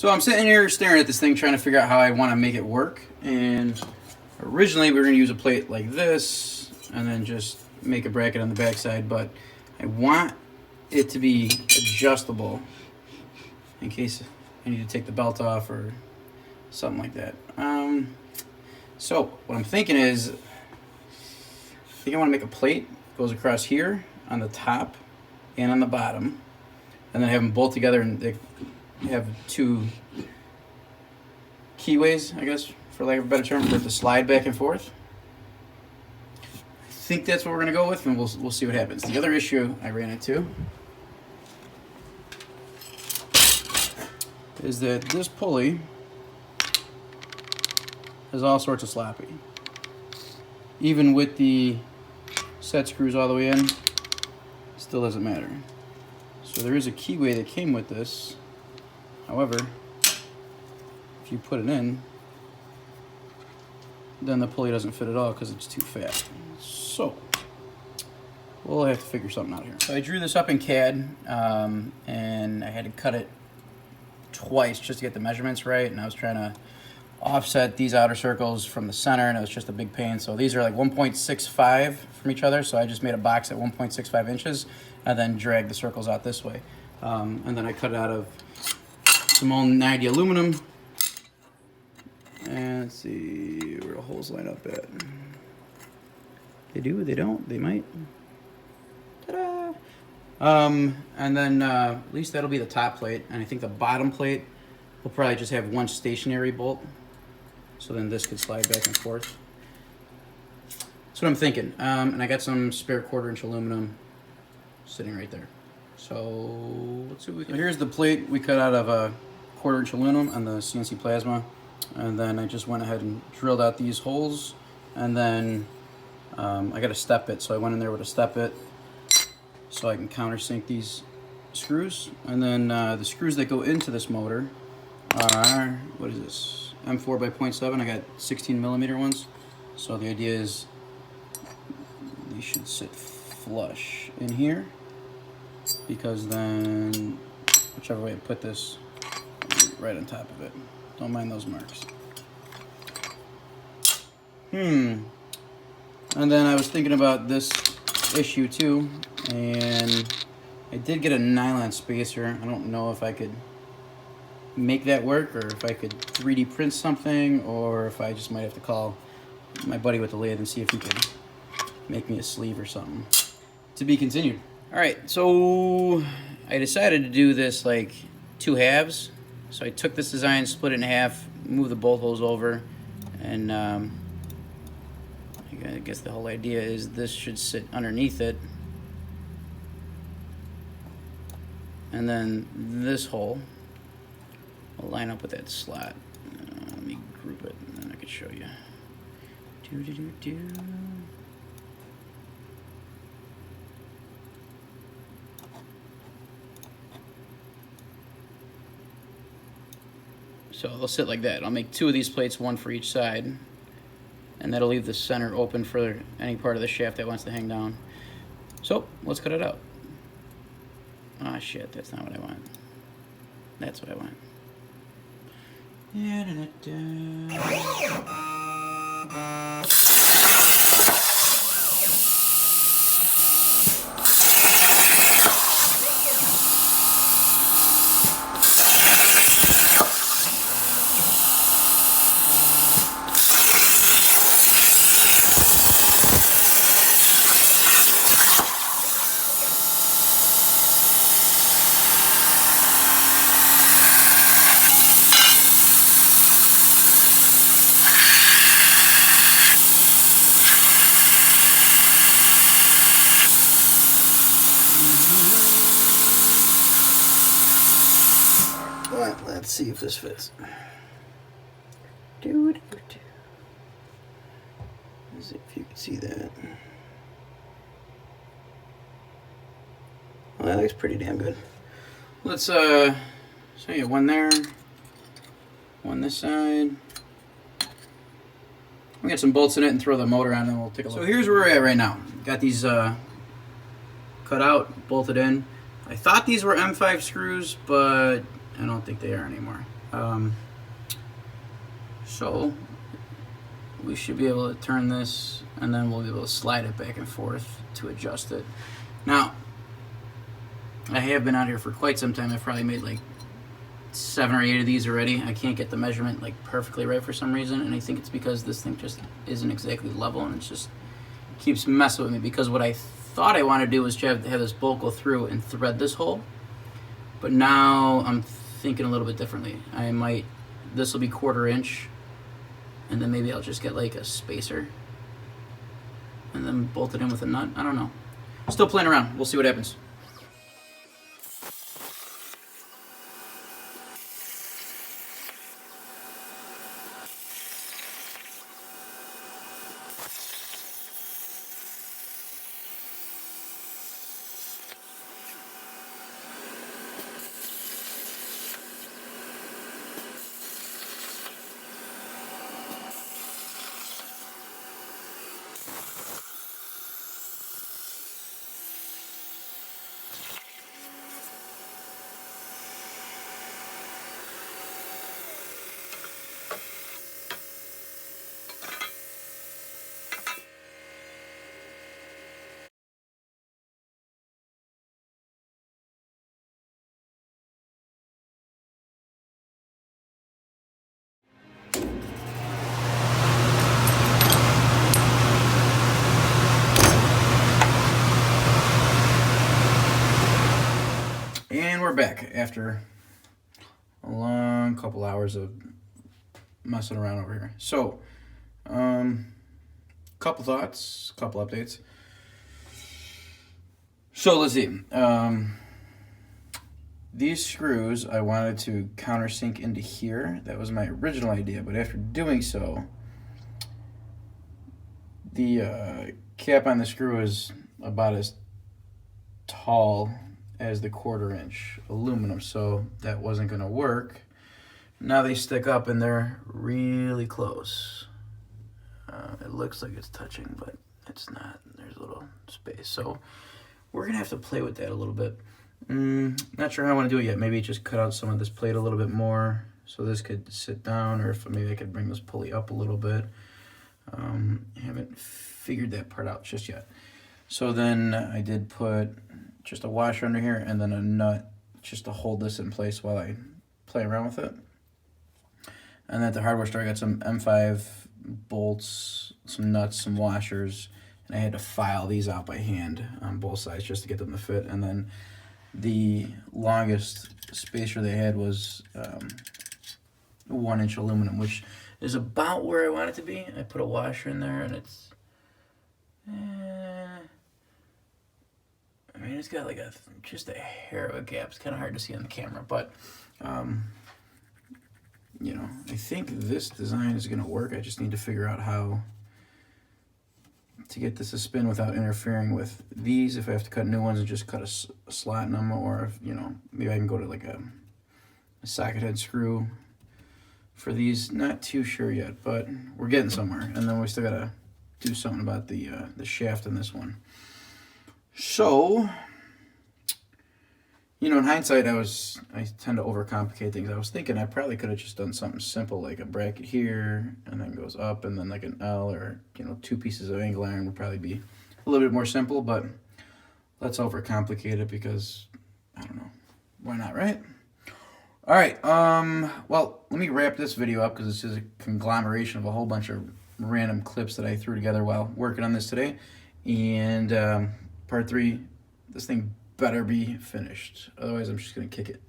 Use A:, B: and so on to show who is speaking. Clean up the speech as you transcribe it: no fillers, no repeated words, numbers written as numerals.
A: So I'm sitting here staring at this thing trying to figure out how I want to make it work. And originally we were going to use a plate like this and then just make a bracket on the backside, but I want it to be adjustable in case I need to take the belt off or something like that. So what I'm thinking is, I think I want to make a plate that goes across here on the top and on the bottom, and then have them both together, and they have two keyways, I guess, for lack of a better term, for it to slide back and forth. I think that's what we're going to go with, and we'll see what happens. The other issue I ran into is that this pulley is all sorts of sloppy. Even with the set screws all the way in, still doesn't matter. So there is a keyway that came with this. However, if you put it in, then the pulley doesn't fit at all because it's too fat. So we'll have to figure something out here. So I drew this up in CAD, and I had to cut it twice just to get the measurements right, and I was trying to offset these outer circles from the center, and it was just a big pain. So these are like 1.65 from each other, so I just made a box at 1.65 inches and then dragged the circles out this way. And then I cut it out of some old 90 aluminum. And let's see where the holes line up at. They do, they don't, they might. Ta-da! And then at least that'll be the top plate, and I think the bottom plate will probably just have one stationary bolt, so then this could slide back and forth. That's what I'm thinking. And I got some spare 1/4-inch aluminum sitting right there. So let's see what we can do. Here's the plate we cut out of a 1/4-inch aluminum on the CNC plasma, and then I just went ahead and drilled out these holes, and then I got a step bit, so I went in there with a step bit so I can countersink these screws. And then the screws that go into this motor are, what is this, M4 by 0.7. I got 16mm ones, so the idea is these should sit flush in here, because then whichever way I put this, right on top of it. Don't mind those marks. And then I was thinking about this issue too, and I did get a nylon spacer. I don't know if I could make that work, or if I could 3D print something, or if I just might have to call my buddy with the lathe and see if he could make me a sleeve or something. To be continued. Alright, so I decided to do this like 2 halves. So I took this design, split it in half, moved the bolt holes over, and I guess the whole idea is this should sit underneath it, and then this hole will line up with that slot. Let me group it, and then I can show you. So they'll sit like that. I'll make 2 of these plates, 1 for each side, and that'll leave the center open for any part of the shaft that wants to hang down. So let's cut it out. Ah, shit, that's not what I want. That's what I want. Let's see if this fits. Let's see if you can see that. Well, that looks pretty damn good. Let's show you one there, one this side. We got some bolts in it and throw the motor on, and we'll take a look. So here's where we're at right now. Got these cut out, bolted in. I thought these were M5 screws, but I don't think they are anymore. So we should be able to turn this, and then we'll be able to slide it back and forth to adjust it. Now, I have been out here for quite some time. I've probably made like 7 or 8 of these already. I can't get the measurement like perfectly right for some reason, and I think it's because this thing just isn't exactly level, and it just keeps messing with me. Because what I thought I wanted to do was to have this bolt go through and thread this hole, but now I'm thinking a little bit differently. This will be 1/4 inch, and then maybe I'll just get like a spacer and then bolt it in with a nut. I don't know. Still playing around. We'll see what happens. And we're back after a long couple hours of messing around over here. So, couple thoughts, couple updates. So let's see. These screws I wanted to countersink into here. That was my original idea, but after doing so, the cap on the screw is about as tall as the 1/4 inch aluminum, so that wasn't going to work. Now they stick up and they're really close. It looks like it's touching, but it's not. There's a little space, so we're gonna have to play with that a little bit. Not sure how I want to do it yet. Maybe just cut out some of this plate a little bit more so this could sit down, or if maybe I could bring this pulley up a little bit. Haven't figured that part out just yet. So then I did put just a washer under here and then a nut just to hold this in place while I play around with it. And then at the hardware store I got some M5 bolts, some nuts, some washers, and I had to file these out by hand on both sides just to get them to fit. And then the longest spacer they had was 1 inch aluminum, which is about where I want it to be. I put a washer in there and it's I mean, it's got like just a hair of a gap. It's kind of hard to see on the camera, but you know, I think this design is going to work. I just need to figure out how to get this to spin without interfering with these. If I have to cut new ones and just cut a slot in them, or if, you know, maybe I can go to like a socket head screw for these. Not too sure yet, but we're getting somewhere. And then we still got to do something about the shaft in this one. So, you know, in hindsight, I tend to overcomplicate things. I was thinking I probably could have just done something simple, like a bracket here, and then goes up, and then like an L, or, you know, 2 pieces of angle iron would probably be a little bit more simple, but let's overcomplicate it because, I don't know, why not, right? All right, well, let me wrap this video up because this is a conglomeration of a whole bunch of random clips that I threw together while working on this today, and part 3, this thing better be finished. Otherwise, I'm just going to kick it.